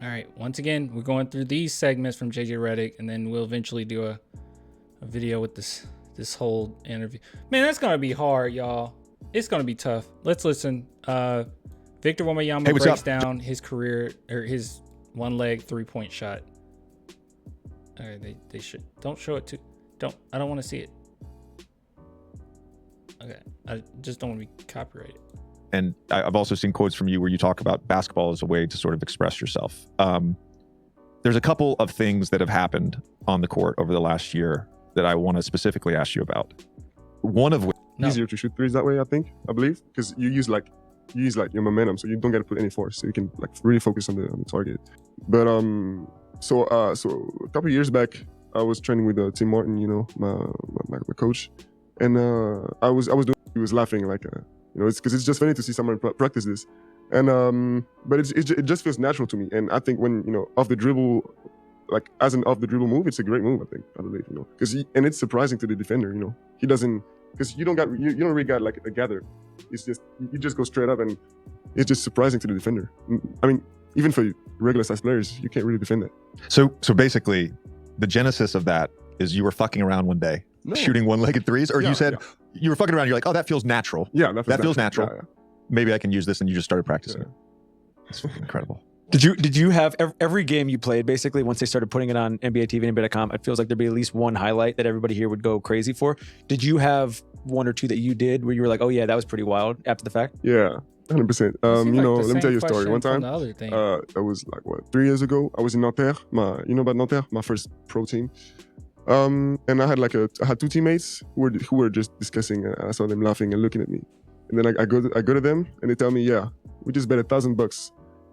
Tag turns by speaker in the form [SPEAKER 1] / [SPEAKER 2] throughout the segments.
[SPEAKER 1] All right. Once again, we're going through these segments from JJ Redick, and then we'll eventually do a video with this whole interview. Man, that's gonna be hard, y'all. It's gonna be tough. Let's listen. Victor Wembanyama breaks down his career or his one leg 3-point shot. All right, they should don't show it to. I don't want to see it. Okay, I just don't want to be copyrighted.
[SPEAKER 2] And I've also seen quotes from you where you talk about basketball as a way to sort of express yourself. There's a couple of things that have happened on the court over the last year that I want to specifically ask you about. One of which
[SPEAKER 3] easier to shoot threes that way, I believe, because you use your momentum, so you don't get to put any force, so you can like really focus on the target. But so a couple of years back, I was training with Tim Martin, you know, my coach, and I was doing. He was laughing like, you know, it's because it's just funny to see someone practice this, and but it just feels natural to me, and I think when you know off the dribble, like as an off the dribble move, it's a great move. I believe, you know, because and it's surprising to the defender, you know, he doesn't because you don't really got like a gather. It's just you just go straight up, and it's just surprising to the defender. I mean, even for regular size players, you can't really defend that.
[SPEAKER 2] So basically, the genesis of that is you were fucking around one day, shooting one-legged threes, or you said you were fucking around. You're like, oh, that feels natural.
[SPEAKER 3] Yeah,
[SPEAKER 2] that feels natural.
[SPEAKER 3] Yeah.
[SPEAKER 2] Maybe I can use this, and you just started practicing. It's incredible.
[SPEAKER 4] Did you have every game you played, basically, once they started putting it on NBA TV and NBA.com, it feels like there'd be at least one highlight that everybody here would go crazy for. Did you have one or two that you did where you were like, oh yeah, that was pretty wild after the fact?
[SPEAKER 3] Yeah, 100%. You know, let me tell you a story. One time,
[SPEAKER 1] that
[SPEAKER 3] was like, 3 years ago, I was in Nanterre, you know about Nanterre, my first pro team. And I had two teammates who were just discussing. I saw them laughing and looking at me. And then I go to them and they tell me, yeah, we just bet $1,000.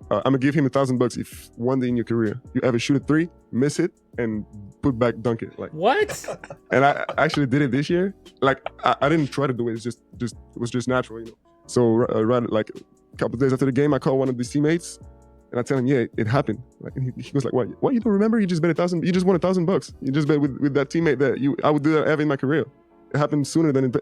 [SPEAKER 3] I'm gonna give him $1,000 if one day in your career you ever shoot a three, miss it, and put back dunk it. Like
[SPEAKER 1] what?
[SPEAKER 3] And I actually did it this year. Like I didn't try to do it. It was just natural, you know. So right like a couple of days after the game, I call one of these teammates and I tell him, yeah, it happened. Like, and he goes like, what? You don't remember? You just bet $1,000. You just won $1,000. You just bet with that teammate that I would do that ever in my career. It happened sooner than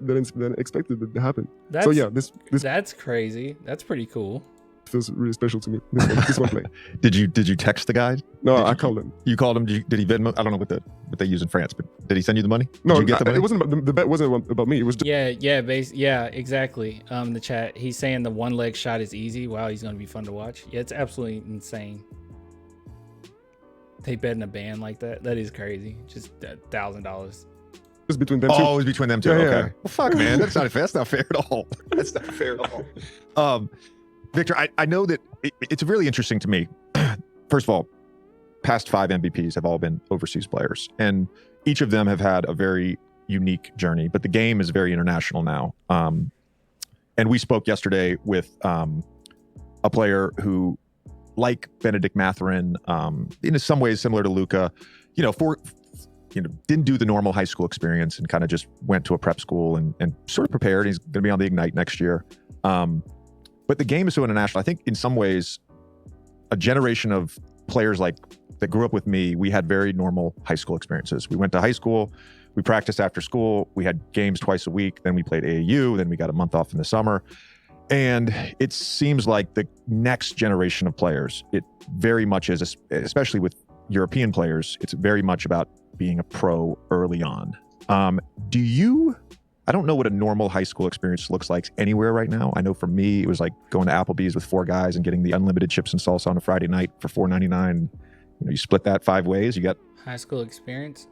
[SPEAKER 3] expected that it happened. So yeah, this
[SPEAKER 1] that's crazy. That's pretty cool.
[SPEAKER 3] Feels really special to me. This one play.
[SPEAKER 2] Did you text the guy?
[SPEAKER 3] No, I called him.
[SPEAKER 2] You called him? Did he Venmo? I don't know what they use in France, but did he send you the money?
[SPEAKER 3] No,
[SPEAKER 2] did you get the money?
[SPEAKER 3] It wasn't. The bet wasn't about me. It was just
[SPEAKER 1] yeah, exactly. The chat, he's saying the one leg shot is easy. Wow, he's gonna be fun to watch. Yeah, it's absolutely insane. They bet in a band like that. That is crazy. Just $1,000.
[SPEAKER 3] Just between them two.
[SPEAKER 2] Oh, it was between them two.
[SPEAKER 3] Yeah,
[SPEAKER 2] okay.
[SPEAKER 3] yeah.
[SPEAKER 2] Well, fuck, man. That's not fair. That's not fair at all. That's not fair at all. Victor, I know that it's really interesting to me. First of all, past 5 MVPs have all been overseas players, and each of them have had a very unique journey, but the game is very international now. And we spoke yesterday with a player who, like Benedict Mathurin, in some ways similar to Luka, didn't do the normal high school experience and kind of just went to a prep school and sort of prepared. He's going to be on the Ignite next year. But the game is so international. I think in some ways, a generation of players like that grew up with me, we had very normal high school experiences. We went to high school, we practiced after school, we had games twice a week, then we played AAU, then we got a month off in the summer. And it seems like the next generation of players, it very much is, especially with European players, it's very much about being a pro early on. I don't know what a normal high school experience looks like anywhere right now. I know for me, it was like going to Applebee's with 4 guys and getting the unlimited chips and salsa on a Friday night for $4.99. You split that 5 ways. You got
[SPEAKER 1] high school experience.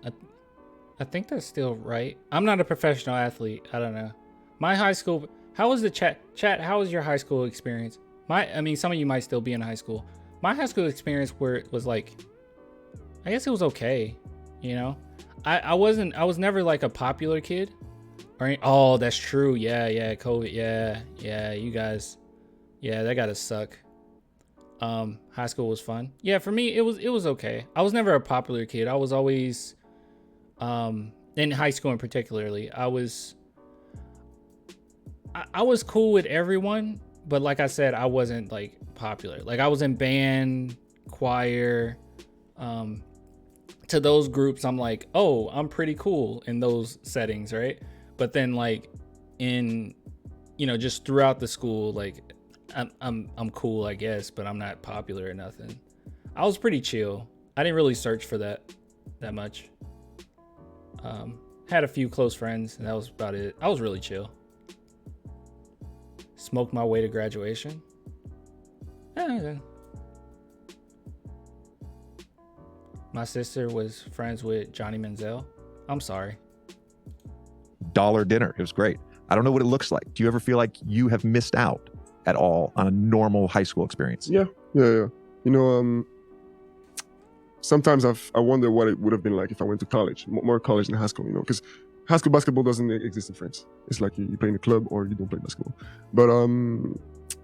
[SPEAKER 1] I think that's still right. I'm not a professional athlete. I don't know. My high school. How was the chat? How was your high school experience? Some of you might still be in high school. My high school experience where it was like, I guess it was okay. You know, I was never like a popular kid. Oh, that's true. Yeah, COVID. Yeah, you guys. Yeah, that gotta suck. High school was fun. Yeah, for me, it was okay. I was never a popular kid. I was always, in high school in particularly, I was cool with everyone, but like I said, I wasn't like popular. Like I was in band, choir, to those groups, I'm like, oh, I'm pretty cool in those settings, right? But then like in, just throughout the school, like I'm cool, I guess, but I'm not popular or nothing. I was pretty chill. I didn't really search for that much. Had a few close friends, and that was about it. I was really chill. Smoked my way to graduation. My sister was friends with Johnny Manziel. I'm sorry.
[SPEAKER 2] Dollar dinner. It was great. I don't know what it looks like. Do you ever feel like you have missed out at all on a normal high school experience?
[SPEAKER 3] Yeah. You know, sometimes I wonder what it would have been like if I went to college, more college than high school, you know, because high school basketball doesn't exist in France. It's like you play in a club or you don't play basketball. But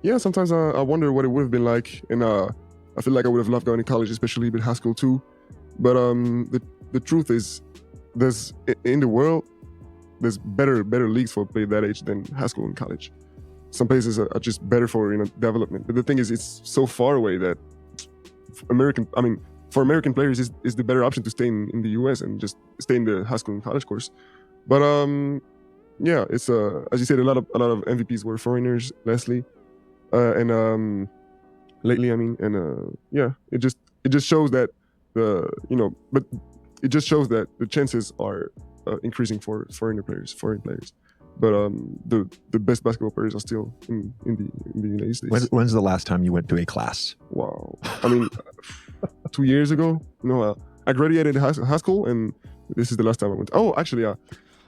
[SPEAKER 3] yeah, sometimes I wonder what it would have been like. And I feel like I would have loved going to college, especially with high school too. But the truth is, there's in the world, there's better leagues for play that age than high school and college. Some places are just better for development. But the thing is, it's so far away that for American players, is the better option to stay in the US and just stay in the high school and college course. But yeah, it's as you said, a lot of MVPs were foreigners, Leslie, and lately, I mean, and yeah, it just shows that but it just shows that the chances are increasing for foreign players. But the best basketball players are still in the United States.
[SPEAKER 2] When's the last time you went to a class?
[SPEAKER 3] Wow. I mean, 2 years ago. I graduated high school, and this is the last time I went. Oh, actually, I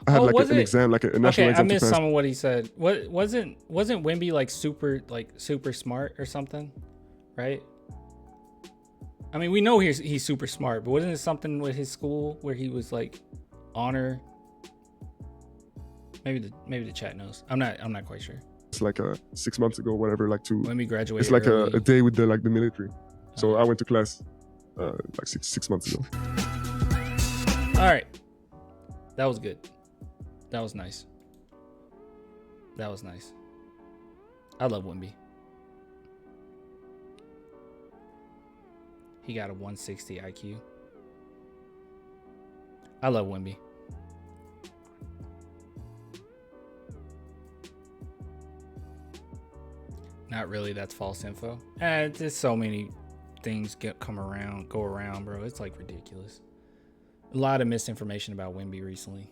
[SPEAKER 3] had an exam, like a national exam.
[SPEAKER 1] I missed some of what he said. Wasn't Wemby like super smart or something, right? I mean, we know he's super smart, but wasn't it something with his school where he was like honor? Maybe the chat knows. I'm not quite sure.
[SPEAKER 3] It's like 6 months ago, whatever.
[SPEAKER 1] When we graduated.
[SPEAKER 3] It's like a day with the military. So I went to class like six months ago.
[SPEAKER 1] All right, that was good. That was nice. I love Wemby. He got a 160 IQ. I love Wemby. Not really. That's false info. There's so many things go around, bro. It's like ridiculous. A lot of misinformation about Wemby recently.